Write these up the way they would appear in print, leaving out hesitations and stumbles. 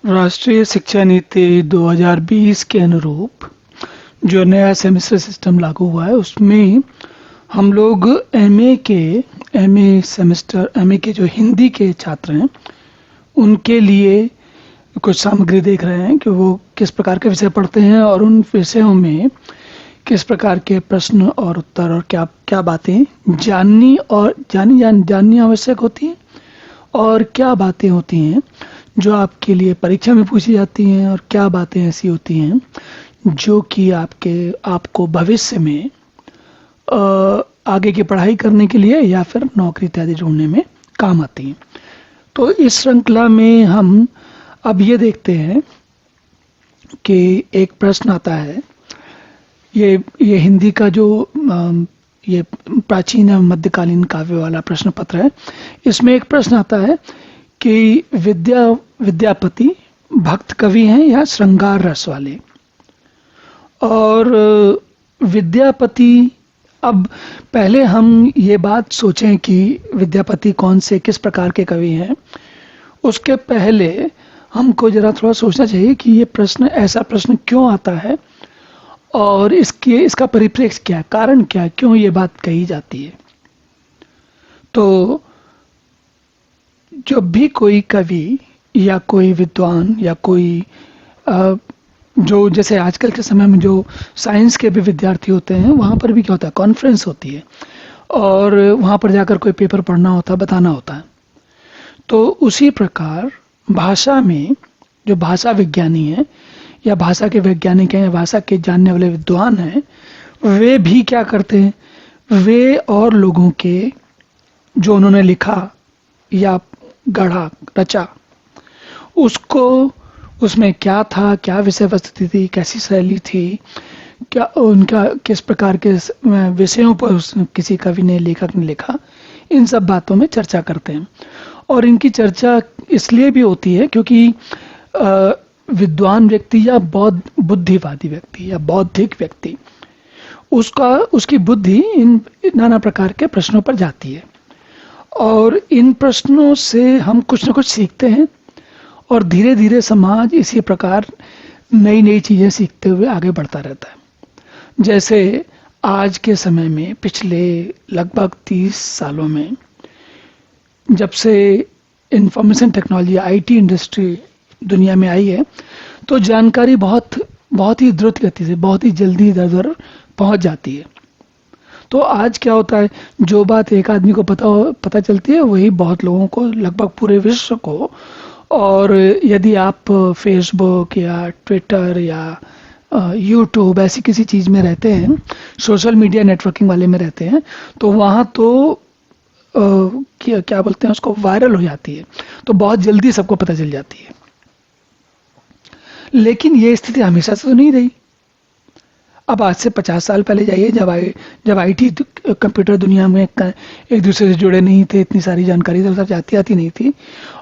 राष्ट्रीय शिक्षा नीति 2020 के अनुरूप जो नया सेमेस्टर सिस्टम लागू हुआ है उसमें हम लोग एमए के जो हिंदी के छात्र हैं उनके लिए कुछ सामग्री देख रहे हैं कि वो किस प्रकार के विषय पढ़ते हैं और उन विषयों में किस प्रकार के प्रश्न और उत्तर और क्या क्या बातें जाननी आवश्यक होती हैं और क्या बातें होती हैं जो आपके लिए परीक्षा में पूछी जाती हैं और क्या बातें ऐसी होती हैं जो कि आपको भविष्य में आगे की पढ़ाई करने के लिए या फिर नौकरी इत्यादि ढूंढने में काम आती हैं। तो इस श्रृंखला में हम अब ये देखते हैं कि एक प्रश्न आता है, ये हिंदी का जो ये प्राचीन एवं मध्यकालीन काव्य वाला प्रश्न पत्र है। इसमें एक प्रश्न आता है कि विद्यापति भक्त कवि हैं या श्रृंगार रस वाले। और विद्यापति, अब पहले हम ये बात सोचें कि विद्यापति कौन से किस प्रकार के कवि हैं, उसके पहले हमको जरा थोड़ा सोचना चाहिए कि ये प्रश्न, ऐसा प्रश्न क्यों आता है और इसका परिप्रेक्ष्य क्या है, कारण क्या है, क्यों ये बात कही जाती है। तो जब भी कोई कवि या कोई विद्वान या कोई जो जैसे आजकल के समय में जो साइंस के भी विद्यार्थी होते हैं, वहाँ पर भी क्या होता है, कॉन्फ्रेंस होती है और वहाँ पर जाकर कोई पेपर पढ़ना होता है, बताना होता है। तो उसी प्रकार भाषा में जो भाषा विज्ञानी हैं या भाषा के वैज्ञानिक हैं या भाषा के जानने वाले विद्वान हैं, वे भी क्या करते हैं, वे और लोगों के जो उन्होंने लिखा या गढ़ा रचा उसको, उसमें क्या था, क्या विषय वस्तु थी, कैसी शैली थी, क्या उनका किस प्रकार के विषयों पर किसी कवि ने, लेखक ने लिखा, इन सब बातों में चर्चा करते हैं। और इनकी चर्चा इसलिए भी होती है क्योंकि विद्वान व्यक्ति या बुद्धिवादी व्यक्ति या बौद्धिक व्यक्ति, उसकी बुद्धि इन नाना प्रकार के प्रश्नों पर जाती है और इन प्रश्नों से हम कुछ न कुछ सीखते हैं और धीरे धीरे समाज इसी प्रकार नई नई चीज़ें सीखते हुए आगे बढ़ता रहता है। जैसे आज के समय में पिछले लगभग 30 सालों में जब से इंफॉर्मेशन टेक्नोलॉजी, आईटी इंडस्ट्री दुनिया में आई है, तो जानकारी बहुत ही द्रुत गति से, बहुत ही जल्दी इधर उधर पहुंच जाती है। तो आज क्या होता है, जो बात एक आदमी को पता चलती है वही बहुत लोगों को, लगभग पूरे विश्व को। और यदि आप फेसबुक या ट्विटर या यूट्यूब ऐसी किसी चीज़ में रहते हैं, सोशल मीडिया नेटवर्किंग वाले में रहते हैं, तो वहाँ तो क्या बोलते हैं उसको, वायरल हो जाती है, तो बहुत जल्दी सबको पता चल जाती है। लेकिन ये स्थिति हमेशा से तो नहीं रही। अब आज से 50 साल पहले जाइए, जब आईटी कंप्यूटर दुनिया में एक दूसरे से जुड़े नहीं थे, इतनी सारी जानकारी इधर उधर आती नहीं थी।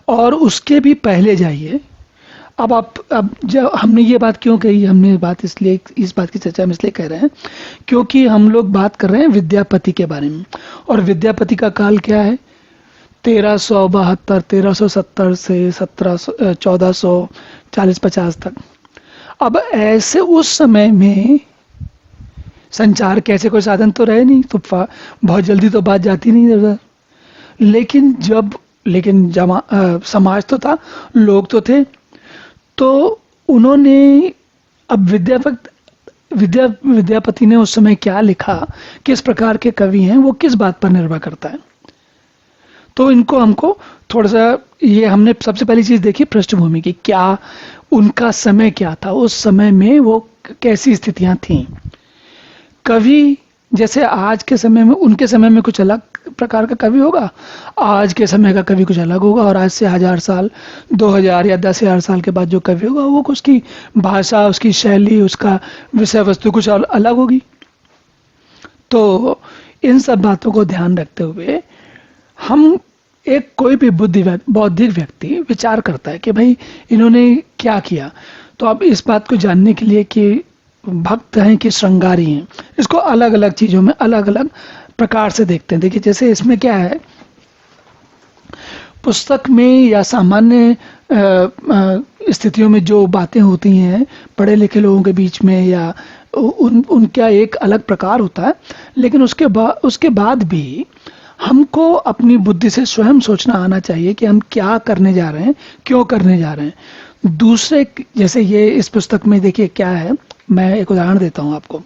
और उसके भी पहले जाइए, अब जब हमने ये बात क्यों कही, हमने बात इसलिए, इस बात की चर्चा हम इसलिए कर रहे हैं क्योंकि हम लोग बात कर रहे हैं विद्यापति के बारे में। और विद्यापति का काल क्या है, 1370 से 1440-50 तक। अब ऐसे उस समय में संचार के ऐसे कोई साधन तो रहे नहीं, तो बहुत जल्दी तो बात जाती नहीं इधर। लेकिन समाज तो था, लोग तो थे, तो उन्होंने, अब विद्यापति ने उस समय क्या लिखा, किस प्रकार के कवि हैं, वो किस बात पर निर्भर करता है। तो हमको थोड़ा सा, ये हमने सबसे पहली चीज देखी पृष्ठभूमि की, क्या उनका समय क्या था, उस समय में वो कैसी स्थितियां थीं। कवि जैसे आज के समय में, उनके समय में कुछ अलग प्रकार का कवि होगा, आज के समय का कवि कुछ अलग होगा, और आज से 1000 साल, 2000 या 10,000 साल के बाद जो कवि होगा वो उसकी भाषा, उसकी शैली, उसका विषय वस्तु कुछ अलग होगी। तो इन सब बातों को ध्यान रखते हुए हम, कोई भी बौद्धिक व्यक्ति विचार करता है कि भाई इन्होंने क्या किया। तो अब इस बात को जानने के लिए कि भक्त हैं कि श्रृंगारी हैं, इसको अलग अलग चीज़ों में अलग अलग प्रकार से देखते हैं। देखिए जैसे इसमें क्या है, पुस्तक में या सामान्य स्थितियों में जो बातें होती हैं पढ़े लिखे लोगों के बीच में, या उनका एक अलग प्रकार होता है, लेकिन उसके बाद भी हमको अपनी बुद्धि से स्वयं सोचना आना चाहिए कि हम क्या करने जा रहे हैं, क्यों करने जा रहे हैं। दूसरे, जैसे ये इस पुस्तक में देखिए क्या है, मैं एक उदाहरण देता हूँ आपको।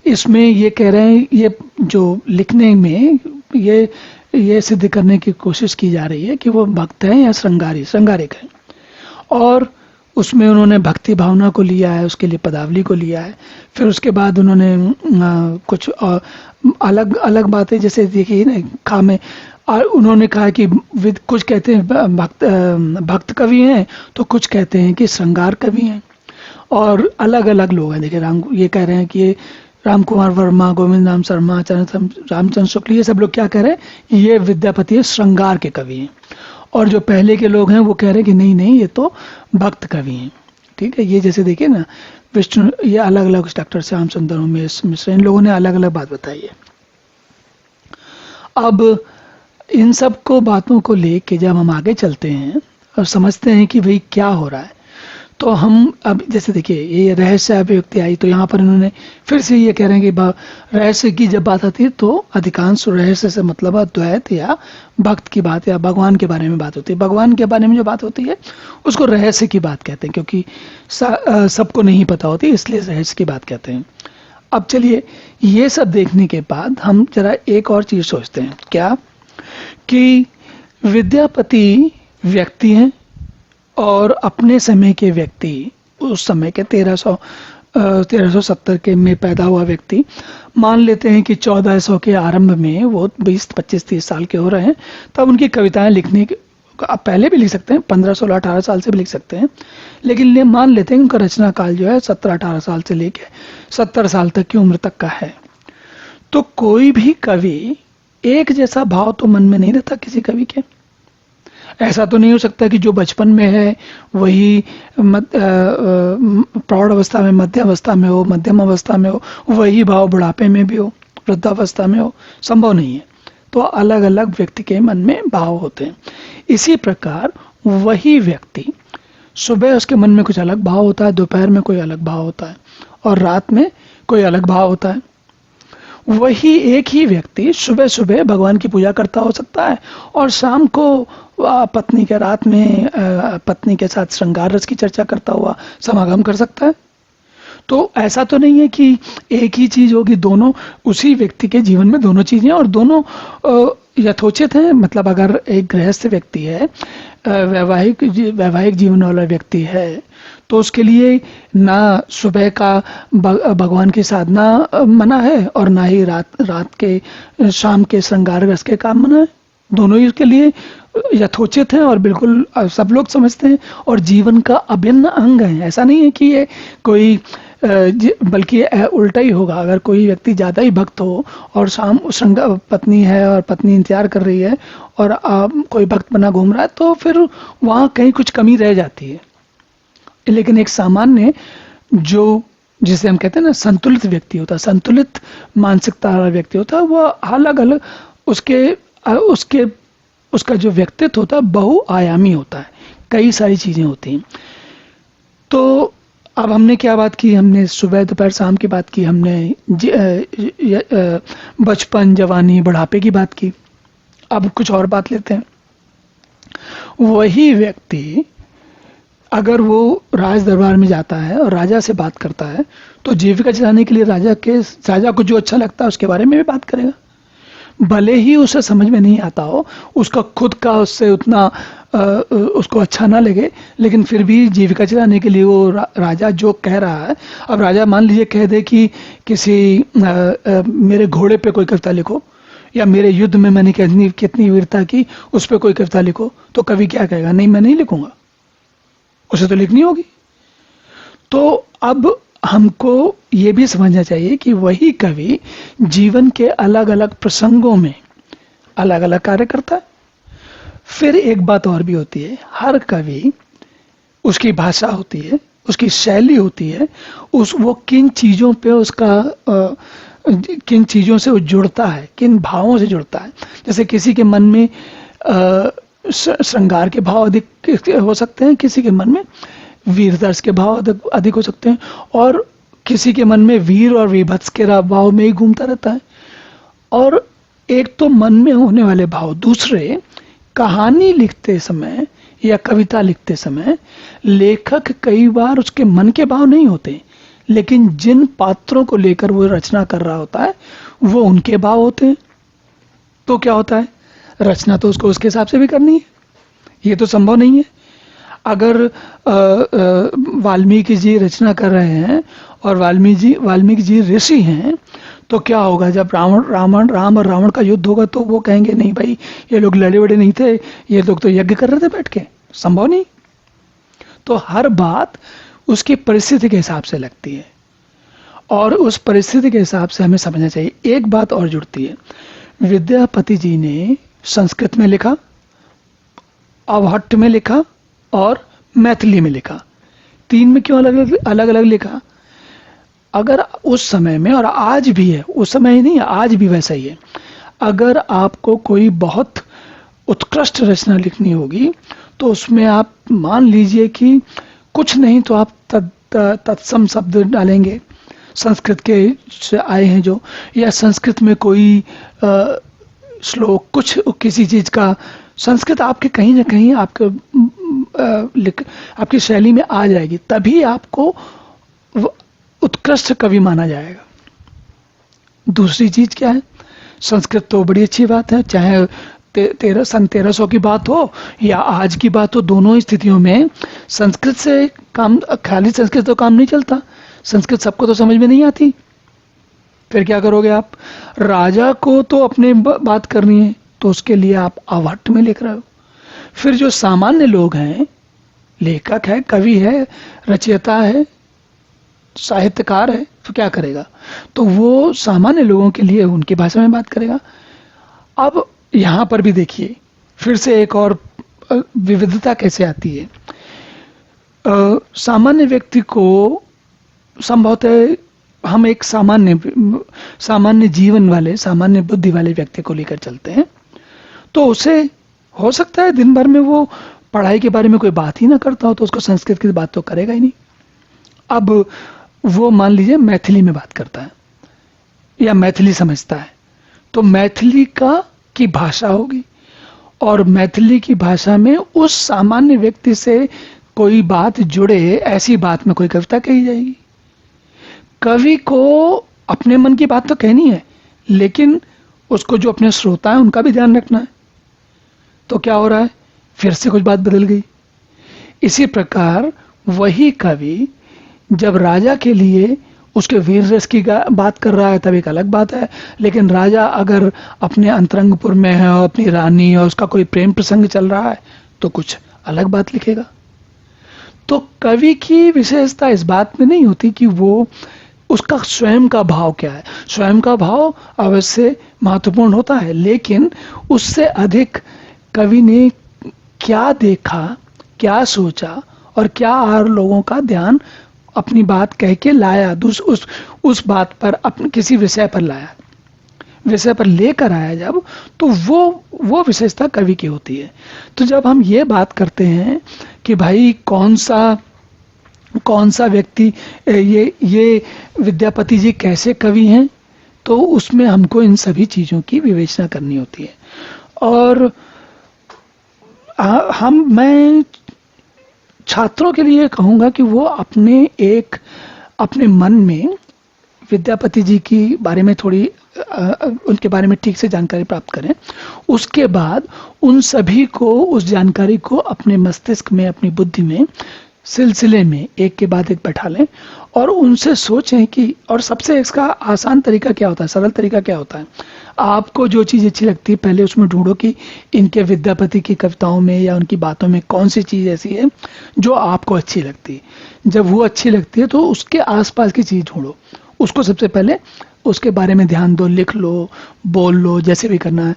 इसमें ये कह रहे हैं, ये जो लिखने में ये सिद्ध करने की कोशिश की जा रही है कि वो भक्त हैं या श्रृंगारिक हैं, और उसमें उन्होंने भक्ति भावना को लिया है, उसके लिए पदावली को लिया है। फिर उसके बाद उन्होंने कुछ अलग अलग बातें, जैसे देखिए ना खा में, और उन्होंने कहा कि कुछ कहते हैं भक्त कवि हैं, तो कुछ कहते हैं कि श्रृंगार कवि हैं, और अलग अलग लोग हैं। देखिए ये कह रहे हैं कि ये राम कुमार वर्मा, गोविंद राम शर्मा, रामचंद्र शुक्ल, ये सब लोग क्या कह रहे हैं, ये विद्यापति श्रृंगार के कवि हैं। और जो पहले के लोग हैं वो कह रहे हैं कि नहीं नहीं, ये तो भक्त कवि हैं। ठीक है, ये जैसे देखिए ना विष्णु, ये अलग अलग, डॉक्टर श्याम सुंदर, उमेश मिश्र, इन लोगों ने अलग अलग बात बताई है। अब इन सब को बातों को लेके जब हम आगे चलते हैं और समझते हैं कि भाई क्या हो रहा है, तो हम अब जैसे देखिए ये रहस्य अभिव्यक्ति आई, तो यहाँ पर इन्होंने फिर से ये कह रहे हैं कि रहस्य की जब बात आती है तो अधिकांश रहस्य से मतलब द्वैत या भक्त की बात या भगवान के बारे में बात होती है। भगवान के बारे में जो बात होती है उसको रहस्य की बात कहते हैं, क्योंकि सबको नहीं पता होती, इसलिए रहस्य की बात कहते हैं। अब चलिए, ये सब देखने के बाद हम जरा एक और चीज सोचते हैं, क्या कि विद्यापति व्यक्ति हैं, और अपने समय के व्यक्ति, उस समय के 1370 के में पैदा हुआ व्यक्ति, मान लेते हैं कि 1400 के आरंभ में वो 20, 25, 30 साल के हो रहे हैं, तब उनकी कविताएं लिखने के, आप पहले भी लिख सकते हैं, 15, 16, 18 साल से भी लिख सकते हैं, लेकिन मान लेते हैं उनका रचना काल जो है 17, 18 साल से लेके 70 साल तक की उम्र तक का है। तो कोई भी कवि एक जैसा भाव तो मन में नहीं रहता किसी कवि के। ऐसा तो नहीं हो सकता कि जो बचपन में है वही प्रौढ़ अवस्था में, मध्य अवस्था में हो, मध्यम अवस्था में हो, वही भाव बुढ़ापे में भी हो, वृद्धावस्था में हो, संभव नहीं है। तो अलग अलग व्यक्ति के मन में भाव होते हैं। इसी प्रकार वही व्यक्ति, सुबह उसके मन में कुछ अलग भाव होता है, दोपहर में कोई अलग भाव होता है, और रात में कोई अलग भाव होता है। वही एक ही व्यक्ति सुबह सुबह भगवान की पूजा करता हो सकता है, और शाम को पत्नी के रात में पत्नी के साथ श्रृंगार रस की चर्चा करता हुआ समागम कर सकता है। तो ऐसा तो नहीं है कि एक ही चीज होगी, दोनों उसी व्यक्ति के जीवन में दोनों चीजें, और दोनों यथोचित हैं। मतलब अगर एक गृहस्थ व्यक्ति है, वैवाहिक जीवन वाला व्यक्ति है, तो उसके लिए ना सुबह का भगवान की साधना मना है, और ना ही रात के शाम के श्रृंगार रस के काम मना है। दोनों ही उसके लिए यथोचित हैं और बिल्कुल सब लोग समझते हैं, और जीवन का अभिन्न अंग है। ऐसा नहीं है कि ये कोई बल्कि उल्टा ही होगा। अगर कोई व्यक्ति ज़्यादा ही भक्त हो और शाम पत्नी है और पत्नी इंतजार कर रही है और कोई भक्त बना घूम रहा है, तो फिर वहाँ कहीं कुछ कमी रह जाती है। लेकिन एक सामान्य, जो जिसे हम कहते हैं ना संतुलित व्यक्ति होता है, संतुलित मानसिकता वाला व्यक्ति होता है, वह अलग अलग उसका जो व्यक्तित्व होता है बहुआयामी होता है, कई सारी चीजें होती हैं। तो अब हमने क्या बात की, हमने सुबह दोपहर शाम की बात की, हमने बचपन जवानी बुढ़ापे की बात की। अब कुछ और बात लेते हैं। वही व्यक्ति अगर वो राज दरबार में जाता है और राजा से बात करता है, तो जीविका चलाने के लिए राजा को जो अच्छा लगता है उसके बारे में भी बात करेगा, भले ही उसे समझ में नहीं आता हो, उसका खुद का उससे उतना उसको अच्छा ना लगे, लेकिन फिर भी जीविका चलाने के लिए वो राजा जो कह रहा है। अब राजा मान लीजिए कह दे कि किसी मेरे घोड़े पे कोई कविता लिखो, या मेरे युद्ध में मैंने कितनी वीरता की उस पर कोई कविता लिखो, तो कवि क्या कहेगा, नहीं मैं नहीं लिखूंगा, उसे तो लिखनी होगी। तो अब हमको ये भी समझना चाहिए कि वही कवि जीवन के अलग अलग प्रसंगों में अलग अलग कार्य करता है। फिर एक बात और भी होती है, हर कवि, उसकी भाषा होती है, उसकी शैली होती है, वो किन चीजों पे किन चीजों से वो जुड़ता है, किन भावों से जुड़ता है। जैसे किसी के मन में श्रृंगार के भाव अधिक हो सकते हैं, किसी के मन में वीररस के भाव अधिक हो सकते हैं, और किसी के मन में वीर और वीभत्स के भाव में ही घूमता रहता है। और एक तो मन में होने वाले भाव, दूसरे कहानी लिखते समय या कविता लिखते समय लेखक कई बार उसके मन के भाव नहीं होते, लेकिन जिन पात्रों को लेकर वो रचना कर रहा होता है वो उनके भाव होते हैं। तो क्या होता है, रचना तो उसको उसके हिसाब से भी करनी है, ये तो संभव नहीं है। अगर वाल्मीकि जी रचना कर रहे हैं और वाल्मीकि जी ऋषि हैं, तो क्या होगा जब राम और रावण का युद्ध होगा तो वो कहेंगे नहीं भाई ये लोग लड़े वड़े नहीं थे, ये लोग तो यज्ञ कर रहे थे बैठ के, संभव नहीं। तो हर बात उसकी परिस्थिति के हिसाब से लगती है, और उस परिस्थिति के हिसाब से हमें समझना चाहिए। एक बात और जुड़ती है, विद्यापति जी ने संस्कृत में लिखा, अवहट्ट में लिखा और मैथिली में लिखा। तीन में क्यों अलग अलग लिखा? अगर उस समय में, और आज भी है, उस समय ही नहीं आज भी वैसा ही है, अगर आपको कोई बहुत उत्कृष्ट रचना लिखनी होगी तो उसमें आप मान लीजिए कि कुछ नहीं तो आप तत्सम शब्द डालेंगे संस्कृत के से आए हैं जो, या संस्कृत में कोई श्लोक, कुछ किसी चीज का संस्कृत आपके कहीं ना कहीं आपकी शैली में आ जाएगी, तभी आपको उत्कृष्ट कवि माना जाएगा। दूसरी चीज क्या है, संस्कृत तो बड़ी अच्छी बात है, चाहे 1300 की बात हो या आज की बात हो, दोनों स्थितियों में संस्कृत से काम, खाली संस्कृत तो काम नहीं चलता, संस्कृत सबको तो समझ में नहीं आती। फिर क्या करोगे आप? राजा को तो अपने बात करनी है, तो उसके लिए आप अवहट्ट में लिख रहे हो। फिर जो सामान्य लोग हैं, लेखक है, कवि है, रचयिता है, साहित्यकार है, तो क्या करेगा? तो वो सामान्य लोगों के लिए उनकी भाषा में बात करेगा। अब यहां पर भी देखिए फिर से एक और विविधता कैसे आती है। सामान्य व्यक्ति को संभवतः हम एक सामान्य जीवन वाले, सामान्य बुद्धि वाले व्यक्ति को लेकर चलते हैं, तो उसे हो सकता है दिन भर में वो पढ़ाई के बारे में कोई बात ही ना करता हो, तो उसको संस्कृत की बात तो करेगा ही नहीं। अब वो मान लीजिए मैथिली में बात करता है या मैथिली समझता है, तो मैथिली की भाषा होगी, और मैथिली की भाषा में उस सामान्य व्यक्ति से कोई बात जुड़े, ऐसी बात में कोई कविता कही जाएगी। कवि को अपने मन की बात तो कहनी है, लेकिन उसको जो अपने श्रोता है उनका भी ध्यान रखना है। तो क्या हो रहा है, फिर से कुछ बात बदल गई। इसी प्रकार वही कवि जब राजा के लिए उसके वीर रस की बात कर रहा है तब एक अलग बात है, लेकिन राजा अगर अपने अंतरंगपुर में है और अपनी रानी और उसका कोई प्रेम प्रसंग चल रहा है तो कुछ अलग बात लिखेगा। तो कवि की विशेषता इस बात में नहीं होती कि वो उसका स्वयं का भाव क्या है। स्वयं का भाव अवश्य महत्वपूर्ण होता है, लेकिन उससे अधिक कवि ने क्या देखा, क्या सोचा और क्या और लोगों का ध्यान अपनी बात कह के लाया, उस बात पर, अपने किसी विषय पर लाया, विषय पर लेकर आया जब, तो वो विशेषता कवि की होती है। तो जब हम ये बात करते हैं कि भाई कौन सा व्यक्ति, ये विद्यापति जी कैसे कवि हैं, तो उसमें हमको इन सभी चीज़ों की विवेचना करनी होती है। और मैं छात्रों के लिए कहूँगा कि वो अपने मन में विद्यापति जी की बारे में थोड़ी उनके बारे में ठीक से जानकारी प्राप्त करें, उसके बाद उन सभी को, उस जानकारी को अपने मस्तिष्क में, अपनी बुद्धि में सिलसिले में एक के बाद एक बैठा लें और उनसे सोचें कि, और सबसे इसका आसान तरीका क्या होता है, सरल तरीका क्या होता है, आपको जो चीज़ अच्छी लगती है पहले उसमें ढूंढो कि इनके विद्यापति की कविताओं में या उनकी बातों में कौन सी चीज़ ऐसी है जो आपको अच्छी लगती है। जब वो अच्छी लगती है तो उसके आसपास की चीज़ ढूंढो, उसको सबसे पहले उसके बारे में ध्यान दो, लिख लो, बोल लो, जैसे भी करना है।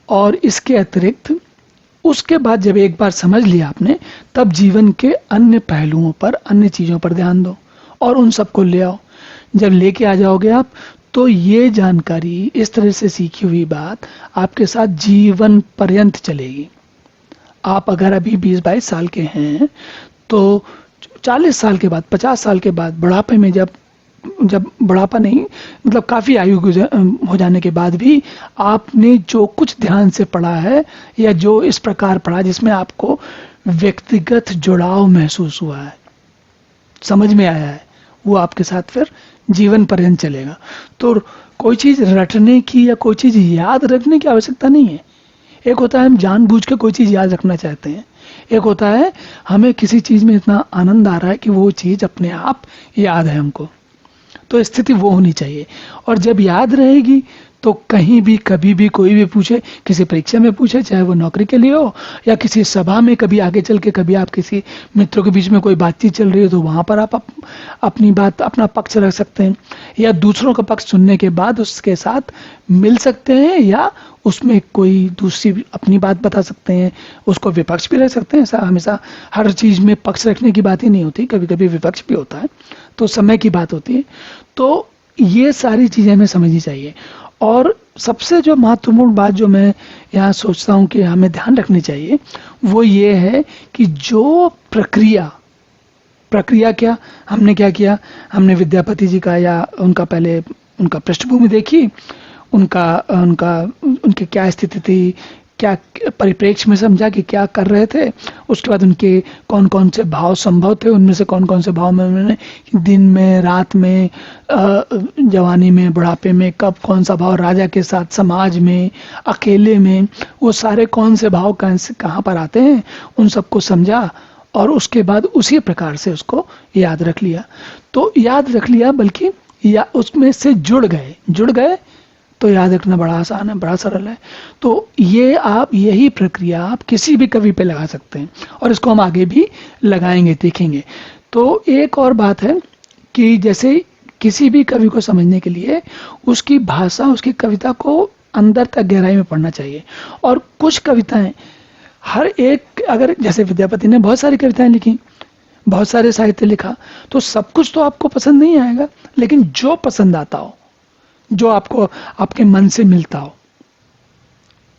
और इसके अतिरिक्त उसके बाद जब एक बार समझ लिया आपने, तब जीवन के अन्य पहलुओं पर, अन्य चीज़ों पर ध्यान दो और उन सबको ले आओ। जब लेके आ जाओगे आप, तो ये जानकारी, इस तरह से सीखी हुई बात आपके साथ जीवन पर्यंत चलेगी। आप अगर अभी 20-22 साल के हैं तो 40 साल के बाद, 50 साल के बाद, बुढ़ापे में जब जब बुढ़ापा नहीं, मतलब काफ़ी आयु हो जाने के बाद भी आपने जो कुछ ध्यान से पढ़ा है या जो इस प्रकार पढ़ा जिसमें आपको व्यक्तिगत जुड़ाव महसूस हुआ है, समझ में आया है, वो आपके साथ फिर जीवन पर्यंत चलेगा। तो कोई चीज़ रटने की या कोई चीज़ याद रखने की आवश्यकता नहीं है। एक होता है हम जानबूझ के कोई चीज़ याद रखना चाहते हैं, एक होता है हमें किसी चीज़ में इतना आनंद आ रहा है कि वो चीज़ अपने आप याद है हमको। तो स्थिति वो होनी चाहिए। और जब याद रहेगी तो कहीं भी कभी भी कोई भी पूछे, किसी परीक्षा में पूछे, चाहे वो नौकरी के लिए हो या किसी सभा में, कभी आगे चल के कभी आप किसी मित्रों के बीच में कोई बातचीत चल रही हो तो वहाँ पर आप अपनी बात, अपना पक्ष रख सकते हैं, या दूसरों का पक्ष सुनने के बाद उसके साथ मिल सकते हैं, या उसमें कोई दूसरी अपनी बात बता सकते हैं, उसको विपक्ष भी रख सकते हैं। ऐसा हमेशा हर चीज़ में पक्ष रखने की बात ही नहीं होती, कभी कभी विपक्ष भी होता है, तो समय की बात होती है। तो ये सारी चीज़ें हमें समझनी चाहिए। और सबसे जो महत्वपूर्ण बात जो मैं यहाँ सोचता हूँ कि हमें ध्यान रखनी चाहिए वो ये है कि जो प्रक्रिया क्या, हमने क्या किया, हमने विद्यापति जी का या उनका पहले उनका पृष्ठभूमि देखी, उनकी क्या स्थिति थी, क्या परिप्रेक्ष्य में समझा कि क्या कर रहे थे, उसके बाद उनके कौन कौन से भाव संभव थे, उनमें से कौन कौन से भाव में उन्होंने दिन में, रात में, जवानी में, बुढ़ापे में, कब कौन सा भाव, राजा के साथ, समाज में, अकेले में, वो सारे कौन से भाव कहाँ पर आते हैं, उन सबको समझा और उसके बाद उसी प्रकार से उसको याद रख लिया। तो याद रख लिया, बल्कि या उसमें से जुड़ गए तो याद रखना बड़ा आसान है, बड़ा सरल है। तो ये आप यही प्रक्रिया आप किसी भी कवि पे लगा सकते हैं और इसको हम आगे भी लगाएंगे, देखेंगे। तो एक और बात है कि जैसे किसी भी कवि को समझने के लिए उसकी भाषा, उसकी कविता को अंदर तक गहराई में पढ़ना चाहिए। और कुछ कविताएं हर एक, अगर जैसे विद्यापति ने बहुत सारी कविताएं लिखी, बहुत सारे साहित्य लिखा, तो सब कुछ तो आपको पसंद नहीं आएगा, लेकिन जो पसंद आता हो, जो आपको आपके मन से मिलता हो,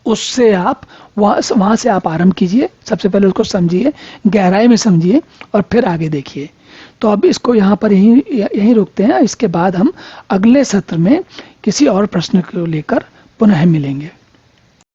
उससे आप वहाँ से आप आरंभ कीजिए। सबसे पहले उसको समझिए, गहराई में समझिए और फिर आगे देखिए। तो अब इसको यहाँ पर यहीं रोकते हैं। इसके बाद हम अगले सत्र में किसी और प्रश्न को लेकर पुनः मिलेंगे।